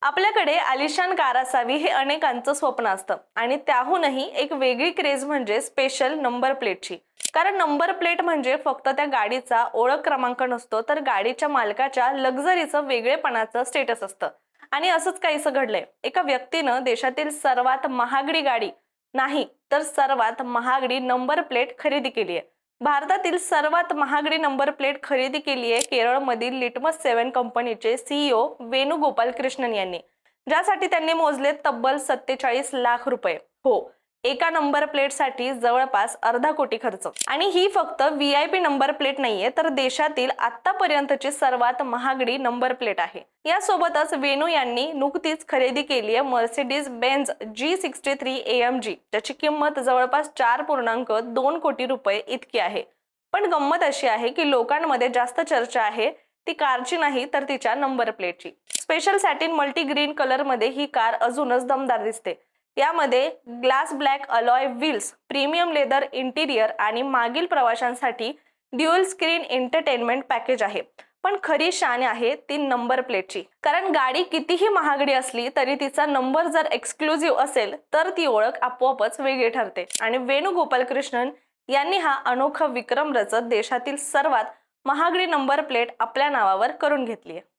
आपल्याकडे आलिशान कार असावी हे अनेकांचं स्वप्न असतं आणि त्याहूनही एक वेगळी क्रेज म्हणजे स्पेशल नंबर प्लेटची। कारण नंबर प्लेट म्हणजे फक्त त्या गाडीचा ओळख क्रमांक नसतो, तर गाडीच्या मालकाच्या लक्झरीचं वेगळेपणाचं स्टेटस असतं। आणि असंच काहीसं घडलंय। एका व्यक्तीनं देशातील सर्वात महागडी गाडी नाही तर सर्वात महागडी नंबर प्लेट खरेदी केली आहे। भारतातील सर्वात महागडी नंबर प्लेट खरेदी केली आहे केरळमधील लिटमस 7 कंपनीचे सीईओ वेणुगोपाल कृष्णन यांनी, ज्यासाठी त्यांनी मोजले तब्बल 47 लाख रुपये। हो, एका नंबर प्लेटसाठी जवळपास अर्धा कोटी खर्च। आणि ही फक्त व्हीआयपी नंबर प्लेट नाहीये, तर देशातील आतापर्यंतची सर्वात महागडी नंबर प्लेट आहे। यासोबतच वेणू यांनी नुकतीच खरेदी केली आहे मर्सिडीज बेंझ G63 AMG, ज्याची किंमत जवळपास 4.2 कोटी रुपये इतकी आहे। पण गंमत अशी आहे की लोकांमध्ये जास्त चर्चा आहे ती कारची नाही तर तिच्या नंबर प्लेटची। Special satin multi green colour मध्ये ही कार अजूनच दमदार दिसते। यामध्ये glass black alloy wheels, premium leather interior आणि मागील प्रवाशांसाठी ड्युअल स्क्रीन एंटरटेनमेंट पॅकेज आहे। पण खरी शान आहे ती नंबर प्लेटची, कारण गाडी कितीही महागडी असली तरी तिचा नंबर जर एक्सक्लुझिव्ह असेल तर ती ओळख आपोआपच वेगळी ठरते। आणि वेणुगोपाल कृष्णन यांनी हा अनोखा विक्रम रचत देशातील सर्वात महागडी नंबर प्लेट आपल्या नावावर करून घेतली आहे।